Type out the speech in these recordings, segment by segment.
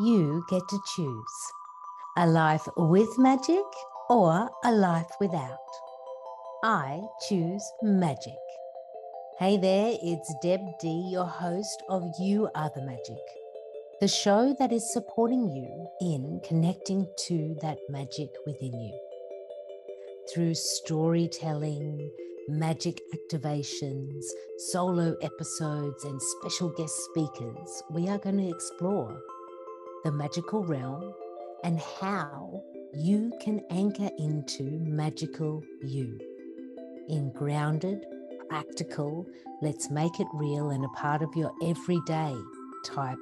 You get to choose a life with magic or a life without. I choose magic. Hey there, it's Deb D, your host of You Are the Magic, the show that is supporting you in connecting to that magic within you. Through storytelling, magic activations, solo episodes, and special guest speakers, we are going to explore the magical realm and how you can anchor into magical you in grounded, practical, let's make it real and a part of your everyday type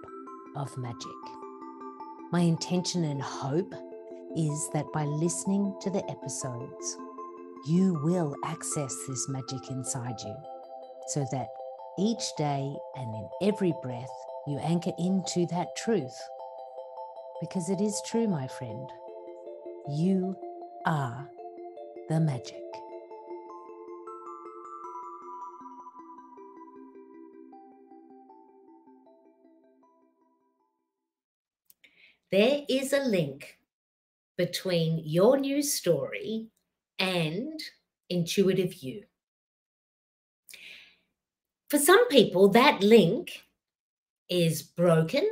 of magic. My intention and hope is that by listening to the episodes, you will access this magic inside you so that each day and in every breath, you anchor into that truth. Because it is true, my friend, you are the magic. There is a link between your new story and intuitive you. For some people, that link is broken,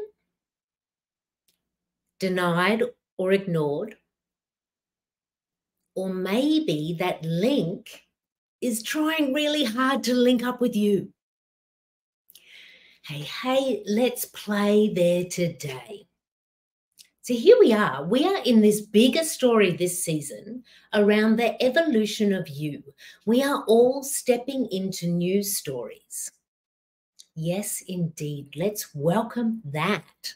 denied, or ignored. Or maybe that link is trying really hard to link up with you. Hey, let's play there today. So here we are. We are in this bigger story this season around the evolution of you. We are all stepping into new stories. Yes, indeed. Let's welcome that.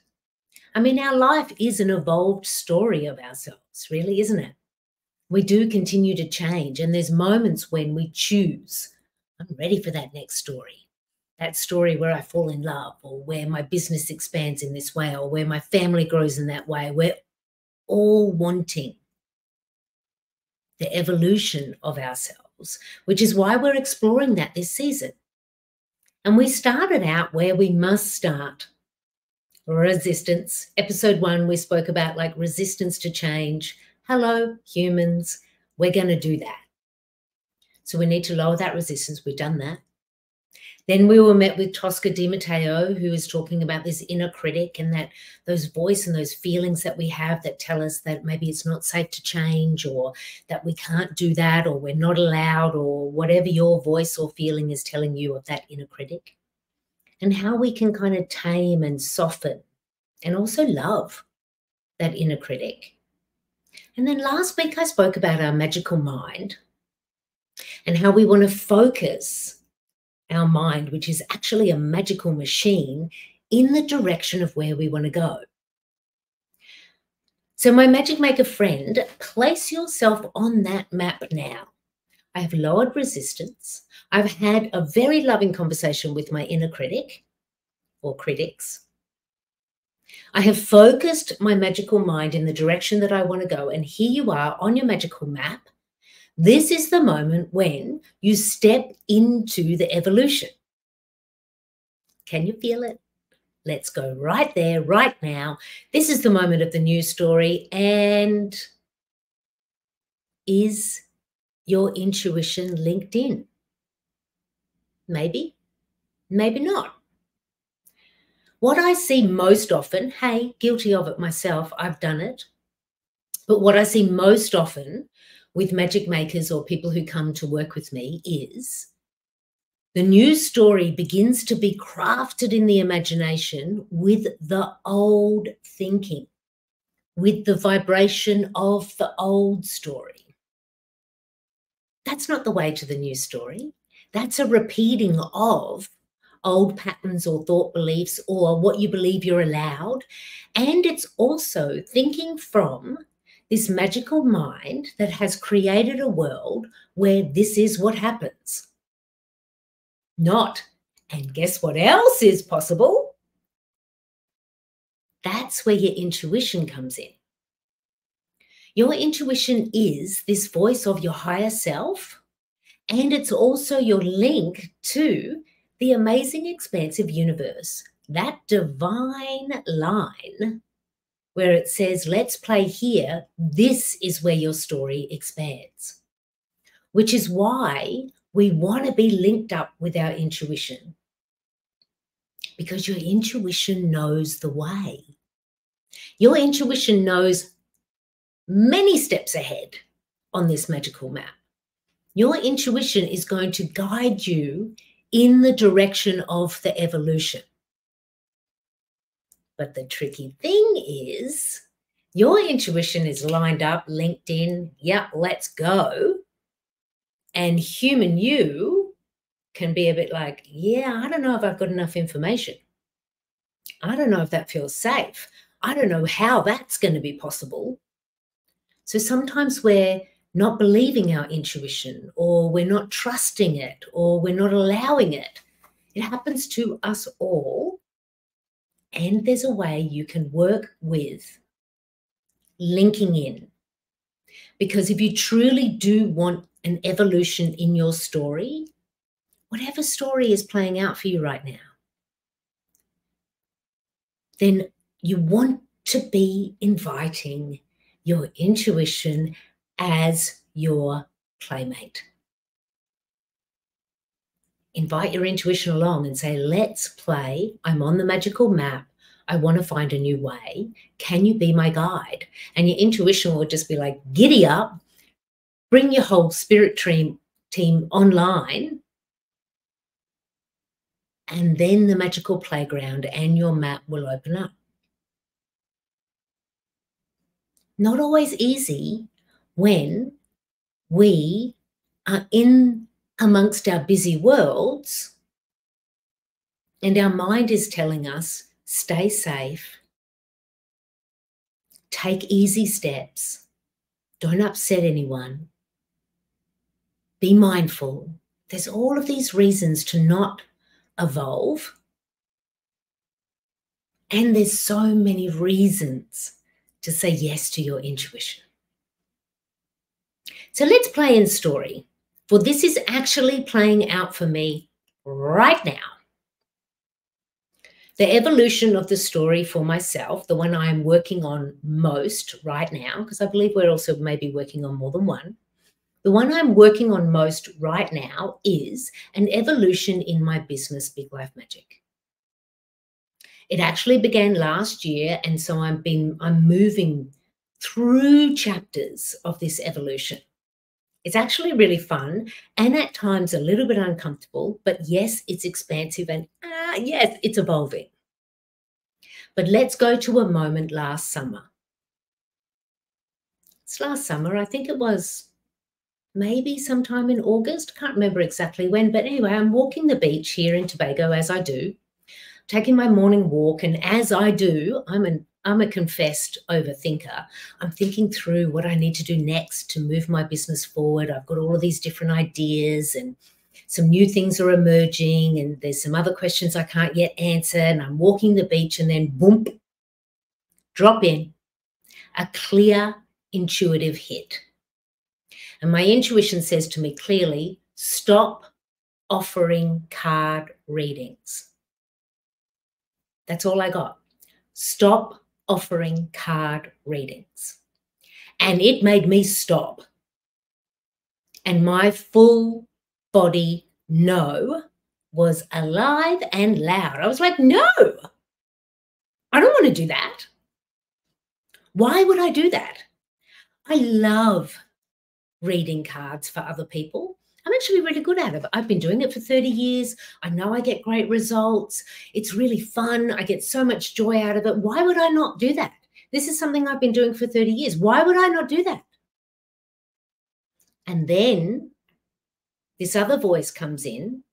I mean, our life is an evolved story of ourselves, really, isn't it? We do continue to change, and there's moments when we choose, I'm ready for that next story. That story where I fall in love, or where my business expands in this way, or where my family grows in that way. We're all wanting the evolution of ourselves, which is why we're exploring that this season. And we started out where we must start. Resistance. Episode 1, we spoke about like resistance to change. Hello, humans. We're going to do that. So we need to lower that resistance. We've done that. Then we were met with Tosca Di Matteo, who is talking about this inner critic and that those voice and those feelings that we have that tell us that maybe it's not safe to change, or that we can't do that, or we're not allowed, or whatever your voice or feeling is telling you of that inner critic. And how we can kind of tame and soften and also love that inner critic. And then last week I spoke about our magical mind and how we want to focus our mind, which is actually a magical machine, in the direction of where we want to go. So my magic maker friend, place yourself on that map now. I have lowered resistance. I've had a very loving conversation with my inner critic or critics. I have focused my magical mind in the direction that I want to go. And here you are on your magical map. This is the moment when you step into the evolution. Can you feel it? Let's go right there, right now. This is the moment of the new story. And is your intuition linked in? Maybe, maybe not. What I see most often, hey, guilty of it myself, I've done it. But what I see most often with magic makers or people who come to work with me is the new story begins to be crafted in the imagination with the old thinking, with the vibration of the old story. That's not the way to the new story. That's a repeating of old patterns or thought beliefs or what you believe you're allowed. And it's also thinking from this magical mind that has created a world where this is what happens. Not, and guess what else is possible? That's where your intuition comes in. Your intuition is this voice of your higher self, and it's also your link to the amazing, expansive universe, that divine line where it says, let's play here. This is where your story expands, which is why we want to be linked up with our intuition, because your intuition knows the way. Your intuition knows many steps ahead on this magical map. Your intuition is going to guide you in the direction of the evolution. But the tricky thing is, your intuition is lined up, linked in, yeah, let's go. And human you can be a bit like, yeah, I don't know if I've got enough information. I don't know if that feels safe. I don't know how that's going to be possible. So sometimes we're not believing our intuition, or we're not trusting it, or we're not allowing it. It happens to us all. And there's a way you can work with linking in. Because if you truly do want an evolution in your story, whatever story is playing out for you right now, then you want to be inviting your intuition as your playmate. Invite your intuition along and say, let's play. I'm on the magical map. I want to find a new way. Can you be my guide? And your intuition will just be like, giddy up, bring your whole spirit team online, and then the magical playground and your map will open up. Not always easy when we are in amongst our busy worlds and our mind is telling us, stay safe, take easy steps, don't upset anyone, be mindful. There's all of these reasons to not evolve. And there's so many reasons to say yes to your intuition. So let's play in story, for this is actually playing out for me right now. The evolution of the story for myself, the one I am working on most right now, because I believe we're also maybe working on more than one. The one I'm working on most right now is an evolution in my business, Big Life Magic. It actually began last year, and so I'm moving through chapters of this evolution. It's actually really fun and at times a little bit uncomfortable, but yes, it's expansive and yes, it's evolving. But let's go to a moment last summer. It's last summer, I think it was maybe sometime in August, can't remember exactly when, but anyway, I'm walking the beach here in Tobago as I do, taking my morning walk, and as I do, I'm a confessed overthinker. I'm thinking through what I need to do next to move my business forward. I've got all of these different ideas and some new things are emerging and there's some other questions I can't yet answer, and I'm walking the beach and then boom, drop in a clear intuitive hit. And my intuition says to me clearly, stop offering card readings. That's all I got. Stop offering card readings. And it made me stop. And my full body no was alive and loud. I was like, no, I don't want to do that. Why would I do that? I love reading cards for other people. I'm actually really good at it. I've been doing it for 30 years. I know I get great results. It's really fun. I get so much joy out of it. Why would I not do that? This is something I've been doing for 30 years. Why would I not do that? And then this other voice comes in.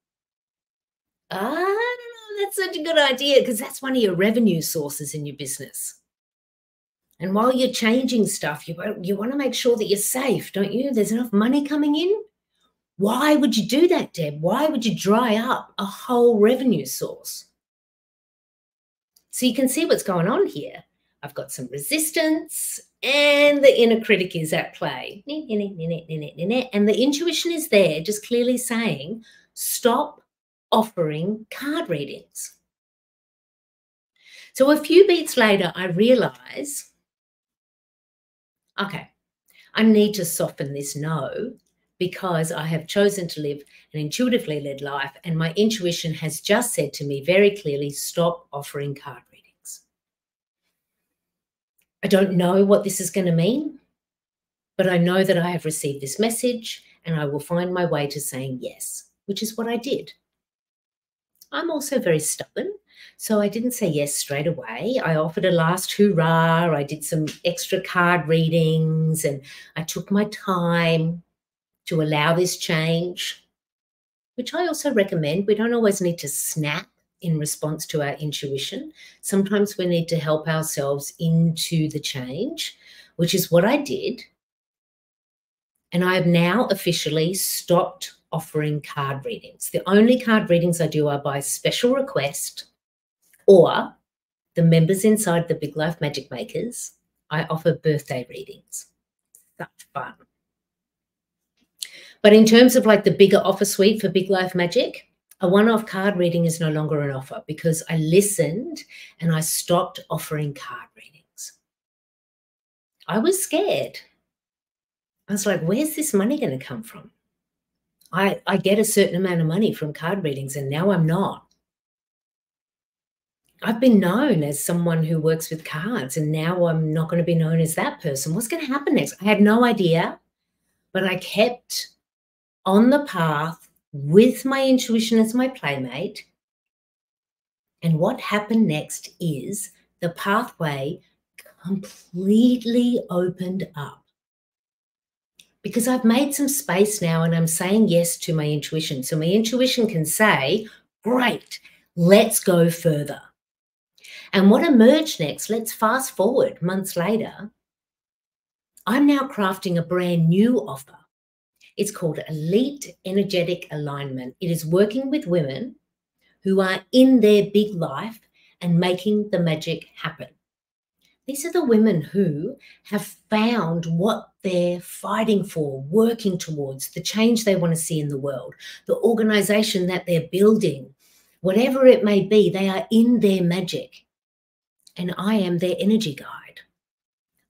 I don't know, that's such a good idea because that's one of your revenue sources in your business. And while you're changing stuff, you want to make sure that you're safe, don't you? There's enough money coming in. Why would you do that, Deb? Why would you dry up a whole revenue source? So you can see what's going on here. I've got some resistance and the inner critic is at play. And the intuition is there, just clearly saying, stop offering card readings. So a few beats later, I realize Okay, I need to soften this no because I have chosen to live an intuitively led life, and my intuition has just said to me very clearly, stop offering card readings. I don't know what this is going to mean, but I know that I have received this message and I will find my way to saying yes, which is what I did. I'm also very stubborn, so I didn't say yes straight away. I offered a last hurrah. I did some extra card readings and I took my time to allow this change, which I also recommend. We don't always need to snap in response to our intuition. Sometimes we need to help ourselves into the change, which is what I did. And I have now officially stopped offering card readings. The only card readings I do are by special request, or the members inside the Big Life Magic Makers, I offer birthday readings. Such fun. But in terms of like the bigger offer suite for Big Life Magic, a one-off card reading is no longer an offer because I listened and I stopped offering card readings. I was scared. I was like, where's this money going to come from? I get a certain amount of money from card readings and now I'm not. I've been known as someone who works with cards and now I'm not going to be known as that person. What's going to happen next? I had no idea, but I kept on the path with my intuition as my playmate. And what happened next is the pathway completely opened up. Because I've made some space now and I'm saying yes to my intuition. So my intuition can say, great, let's go further. And what emerged next, let's fast forward months later, I'm now crafting a brand new offer. It's called Elite Energetic Alignment. It is working with women who are in their big life and making the magic happen. These are the women who have found what they're fighting for, working towards, the change they want to see in the world, the organization that they're building, whatever it may be, they are in their magic. And I am their energy guide.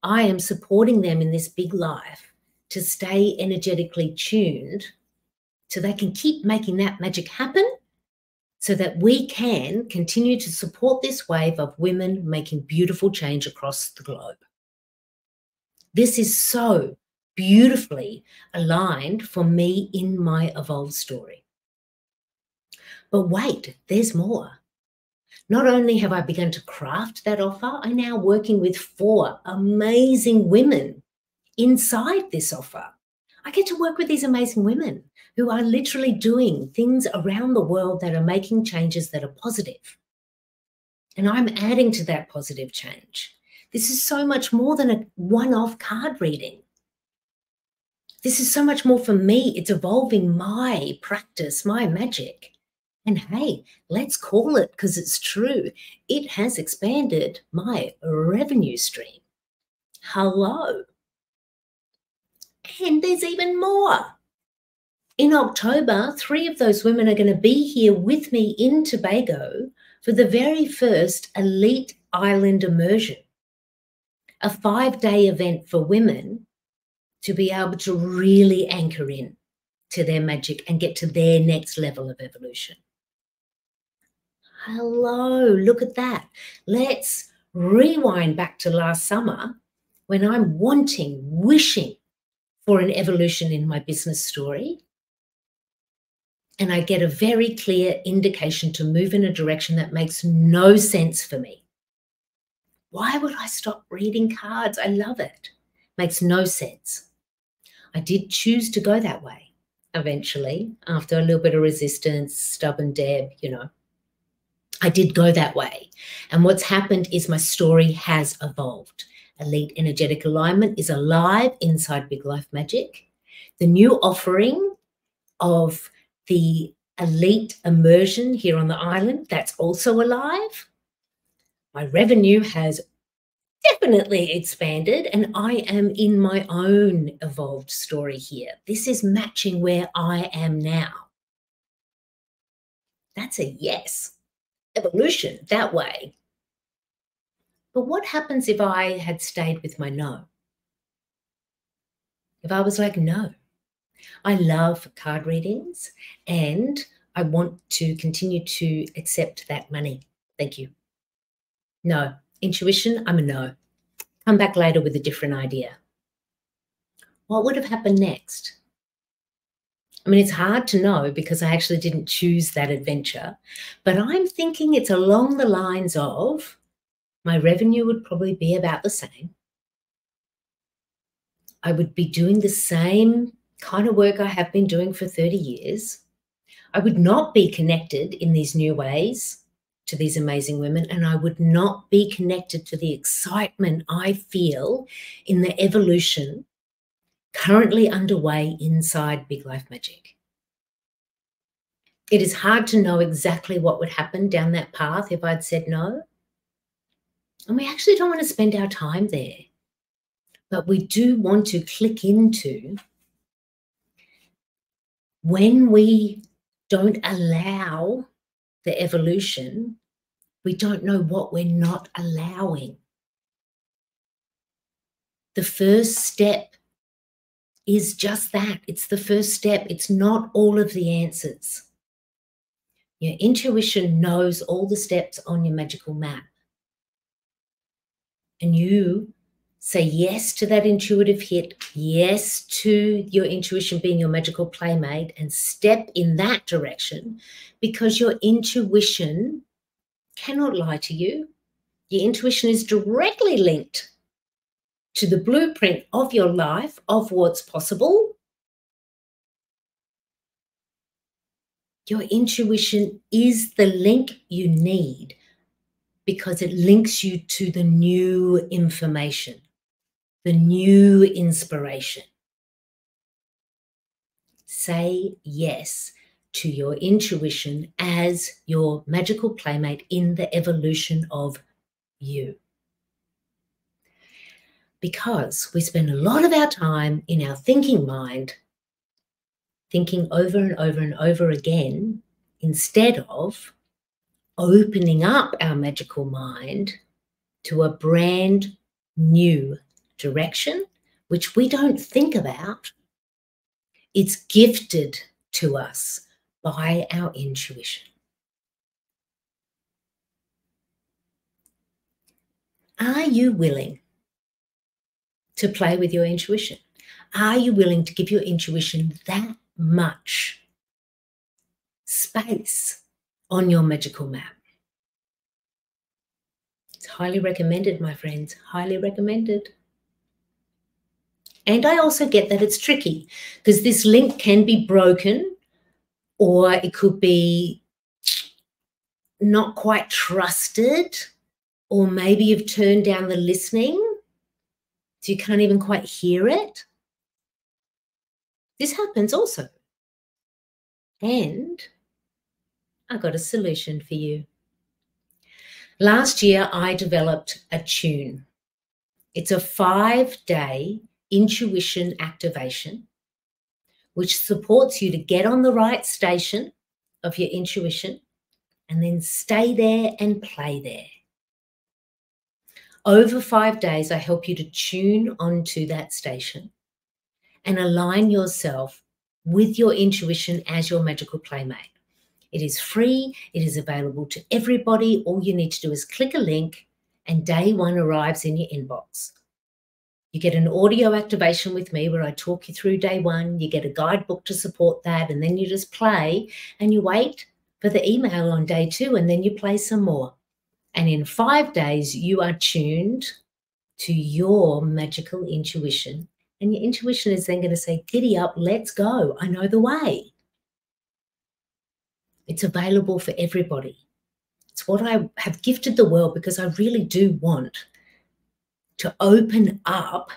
I am supporting them in this big life to stay energetically tuned so they can keep making that magic happen, so that we can continue to support this wave of women making beautiful change across the globe. This is so beautifully aligned for me in my evolved story. But wait, there's more. Not only have I begun to craft that offer, I'm now working with 4 amazing women inside this offer. I get to work with these amazing women who are literally doing things around the world that are making changes that are positive. And I'm adding to that positive change. This is so much more than a one-off card reading. This is so much more for me. It's evolving my practice, my magic. And hey, let's call it because it's true. It has expanded my revenue stream. Hello. And there's even more. In October, 3 of those women are going to be here with me in Tobago for the very first Elite Island Immersion, a 5-day event for women to be able to really anchor in to their magic and get to their next level of evolution. Hello, look at that. Let's rewind back to last summer when I'm wishing for an evolution in my business story. And I get a very clear indication to move in a direction that makes no sense for me. Why would I stop reading cards? I love it. Makes no sense. I did choose to go that way eventually, after a little bit of resistance, stubborn Deb, I did go that way. And what's happened is my story has evolved. Elite Energetic Alignment is alive inside Big Life Magic. The new offering of the Elite Immersion here on the island, that's also alive. My revenue has definitely expanded and I am in my own evolved story here. This is matching where I am now. That's a yes. Evolution that way. But what happens if I had stayed with my no? If I was like, no, I love card readings and I want to continue to accept that money. Thank you. No. Intuition, I'm a no. Come back later with a different idea. What would have happened next? I mean, it's hard to know because I actually didn't choose that adventure, but I'm thinking it's along the lines of my revenue would probably be about the same. I would be doing the same kind of work I have been doing for 30 years. I would not be connected in these new ways to these amazing women, and I would not be connected to the excitement I feel in the evolution currently underway inside Big Life Magic. It is hard to know exactly what would happen down that path if I'd said no. And we actually don't want to spend our time there. But we do want to click into when we don't allow the evolution, we don't know what we're not allowing. The first step is just that. It's the first step. It's not all of the answers. Your intuition knows all the steps on your magical map. And you say yes to that intuitive hit, yes to your intuition being your magical playmate, and step in that direction because your intuition cannot lie to you. Your intuition is directly linked to the blueprint of your life, of what's possible. Your intuition is the link you need because it links you to the new information, the new inspiration. Say yes to your intuition as your magical playmate in the evolution of you. Because we spend a lot of our time in our thinking mind, thinking over and over and over again, instead of opening up our magical mind to a brand new direction, which we don't think about. It's gifted to us by our intuition. Are you willing to play with your intuition? Are you willing to give your intuition that much space on your magical map? It's highly recommended, my friends, highly recommended. And I also get that it's tricky because this link can be broken or it could be not quite trusted, or maybe you've turned down the listening so you can't even quite hear it. This happens also. And I got a solution for you. Last year, I developed ATTUNE. It's a 5-day intuition activation which supports you to get on the right station of your intuition and then stay there and play there. Over 5 days, I help you to tune onto that station and align yourself with your intuition as your magical playmate. It is free. It is available to everybody. All you need to do is click a link and day 1 arrives in your inbox. You get an audio activation with me where I talk you through day 1. You get a guidebook to support that, and then you just play and you wait for the email on day 2, and then you play some more. And in 5 days, you are tuned to your magical intuition. And your intuition is then going to say, giddy up, let's go. I know the way. It's available for everybody. It's what I have gifted the world because I really do want to open up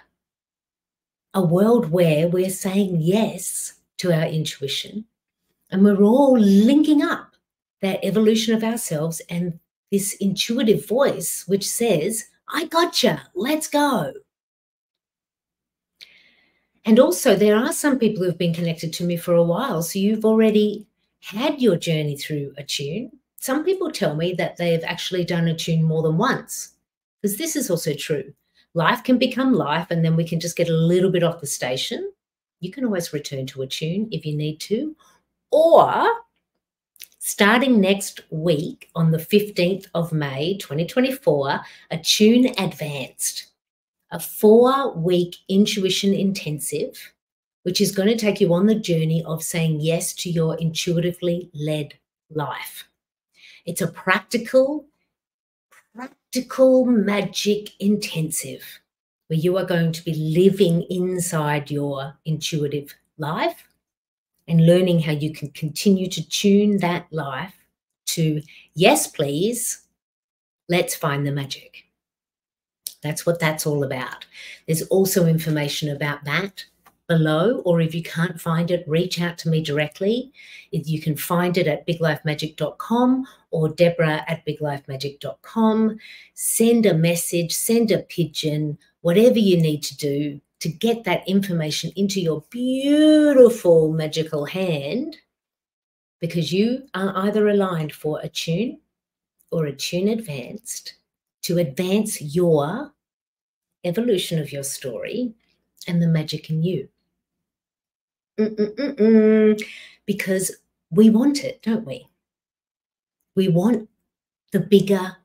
a world where we're saying yes to our intuition and we're all linking up that evolution of ourselves and this intuitive voice which says, I gotcha, let's go. And also there are some people who've been connected to me for a while, so you've already had your journey through ATTUNE. Some people tell me that they've actually done ATTUNE more than once, because this is also true. Life can become life and then we can just get a little bit off the station You can always return to Attune if you need to, or starting next week on the 15th of May, 2024, Attune Advanced, a 4-week intuition intensive, which is going to take you on the journey of saying yes to your intuitively led life. It's a practical magic intensive where you are going to be living inside your intuitive life and learning how you can continue to tune that life to, yes, please, let's find the magic. That's what that's all about. There's also information about that below, or if you can't find it, reach out to me directly. You can find it at biglifemagic.com or Deborah@biglifemagic.com. Send a message, send a pigeon, whatever you need to do to get that information into your beautiful magical hand, because you are either aligned for Attune or Attune Advanced to advance your evolution of your story and the magic in you. Because we want it, don't we? We want the bigger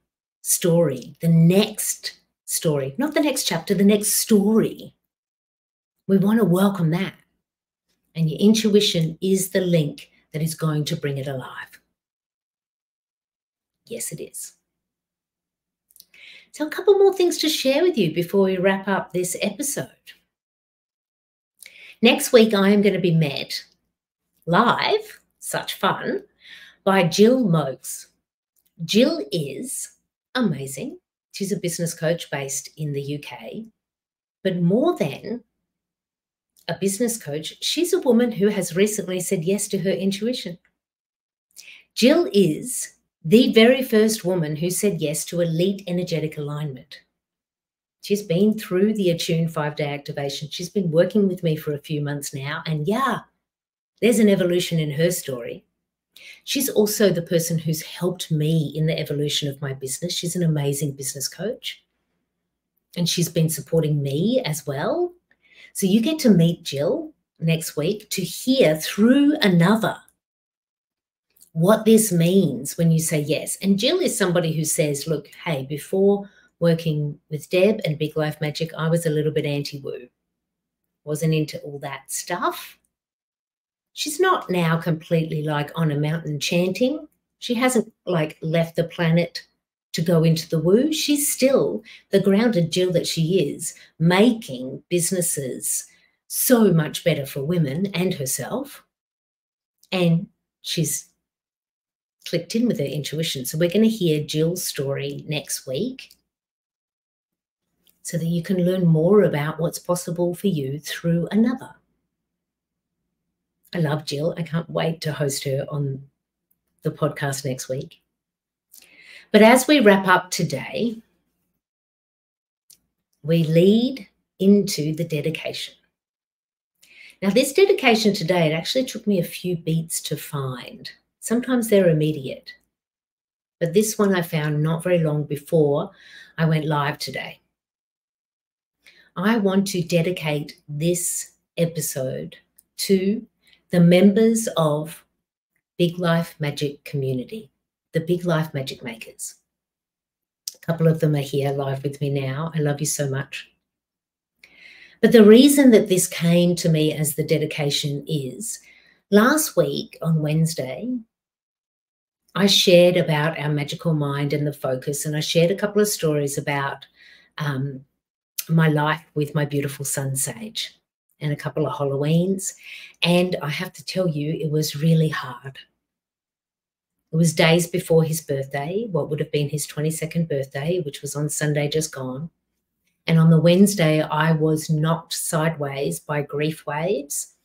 story, the next story, not the next chapter, the next story. We want to welcome that. And your intuition is the link that is going to bring it alive. Yes, it is. So a couple more things to share with you before we wrap up this episode. Next week, I am going to be met live, such fun, by Jill Mokes. Jill is amazing. She's a business coach based in the UK. But more than a business coach, she's a woman who has recently said yes to her intuition. Jill is the very first woman who said yes to elite energetic alignment. She's been through the Attune 5-day activation. She's been working with me for a few months now. And yeah, there's an evolution in her story. She's also the person who's helped me in the evolution of my business. She's an amazing business coach. And she's been supporting me as well. So you get to meet Jill next week to hear through another what this means when you say yes. And Jill is somebody who says, look, hey, before working with Deb and Big Life Magic, I was a little bit anti-woo. Wasn't into all that stuff. She's not now completely like on a mountain chanting. She hasn't like left the planet to go into the woo. She's still the grounded Jill that she is, making businesses so much better for women and herself. And she's clicked in with her intuition. So we're going to hear Jill's story next week, so that you can learn more about what's possible for you through another. I love Jill. I can't wait to host her on the podcast next week. But as we wrap up today, we lead into the dedication. Now, this dedication today, it actually took me a few beats to find. Sometimes they're immediate. But this one I found not very long before I went live today. I want to dedicate this episode to the members of Big Life Magic community, the Big Life Magic makers. A couple of them are here live with me now. I love you so much. But the reason that this came to me as the dedication is last week on Wednesday, I shared about our magical mind and the focus, and I shared a couple of stories about my life with my beautiful son, Sage, and a couple of Halloweens. And I have to tell you, it was really hard. It was days before his birthday, what would have been his 22nd birthday, which was on Sunday just gone. And on the Wednesday, I was knocked sideways by grief waves.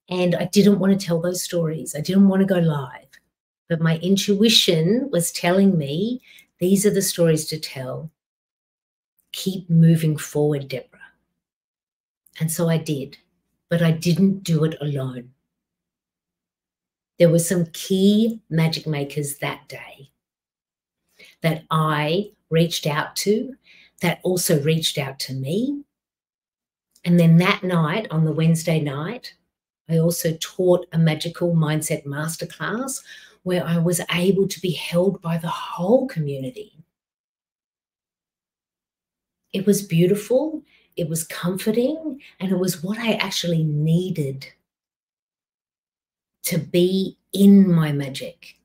And I didn't want to tell those stories. I didn't want to go live. But my intuition was telling me, these are the stories to tell. Keep moving forward, Deborah. And so I did, but I didn't do it alone. There were some key magic makers that day that I reached out to, that also reached out to me. And then that night, on the Wednesday night, I also taught a magical mindset masterclass where I was able to be held by the whole community. It was beautiful, it was comforting, and it was what I actually needed to be in my magic.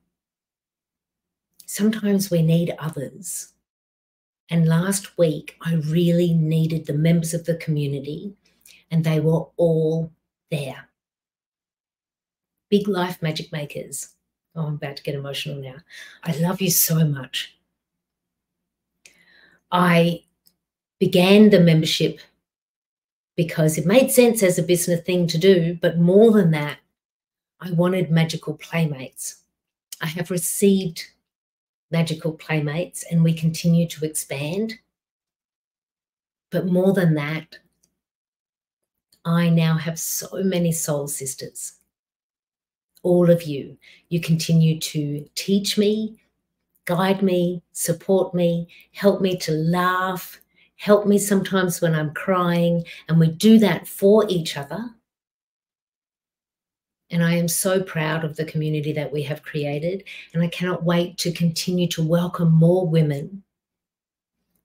Sometimes we need others. And last week, I really needed the members of the community, and they were all there. Big life magic makers. Oh, I'm about to get emotional now. I love you so much. I began the membership because it made sense as a business thing to do, but more than that, I wanted magical playmates. I have received magical playmates and we continue to expand. But more than that, I now have so many soul sisters. All of you, you continue to teach me, guide me, support me, help me to laugh, help me sometimes when I'm crying, and we do that for each other. And I am so proud of the community that we have created, and I cannot wait to continue to welcome more women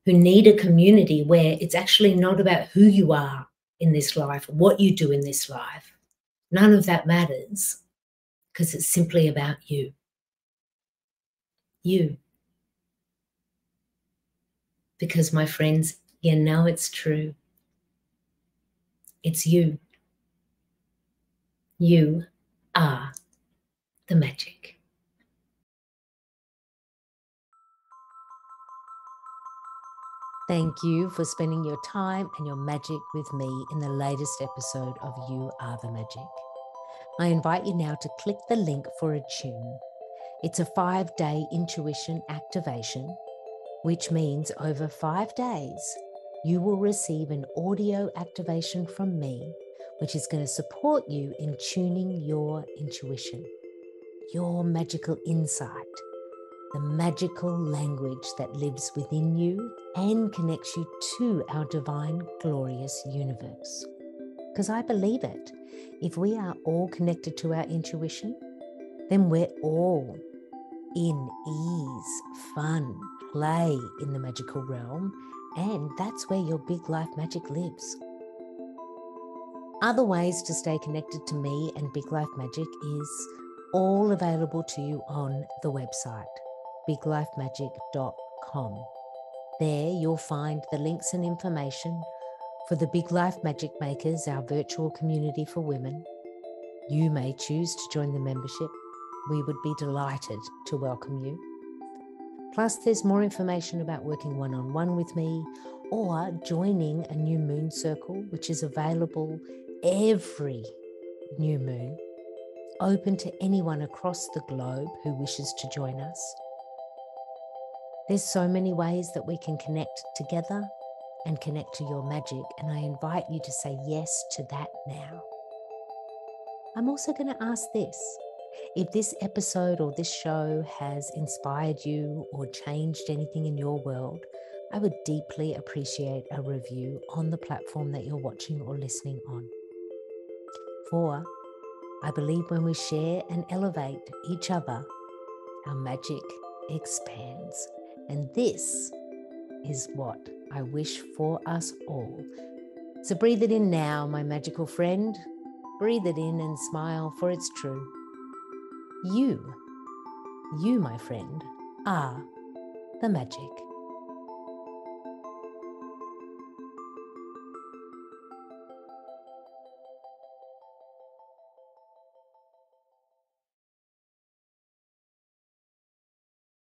who need a community where it's actually not about who you are in this life, what you do in this life. None of that matters because it's simply about you. You. Because, my friends, you know it's true. It's you. You are the magic. Thank you for spending your time and your magic with me in the latest episode of You Are the Magic. I invite you now to click the link for ATTUNE. It's a 5-day intuition activation, which means over 5 days, you will receive an audio activation from me, which is going to support you in tuning your intuition, your magical insight, the magical language that lives within you and connects you to our divine, glorious universe. Because I believe it. If we are all connected to our intuition, then we're all in ease, fun, play in the magical realm, and that's where your big life magic lives. Other ways to stay connected to me and Big Life Magic is all available to you on the website, biglifemagic.com. There you'll find the links and information for the Big Life Magic Makers, our virtual community for women. You may choose to join the membership. We would be delighted to welcome you. Plus, there's more information about working one-on-one with me or joining a new moon circle, which is available every new moon, open to anyone across the globe who wishes to join us. There's so many ways that we can connect together and connect to your magic, and I invite you to say yes to that now. I'm also going to ask this. If this episode or this show has inspired you or changed anything in your world, I would deeply appreciate a review on the platform that you're watching or listening on. For I believe when we share and elevate each other, our magic expands. And this is what I wish for us all. So breathe it in now, my magical friend. Breathe it in and smile, for it's true. You, my friend, are the magic.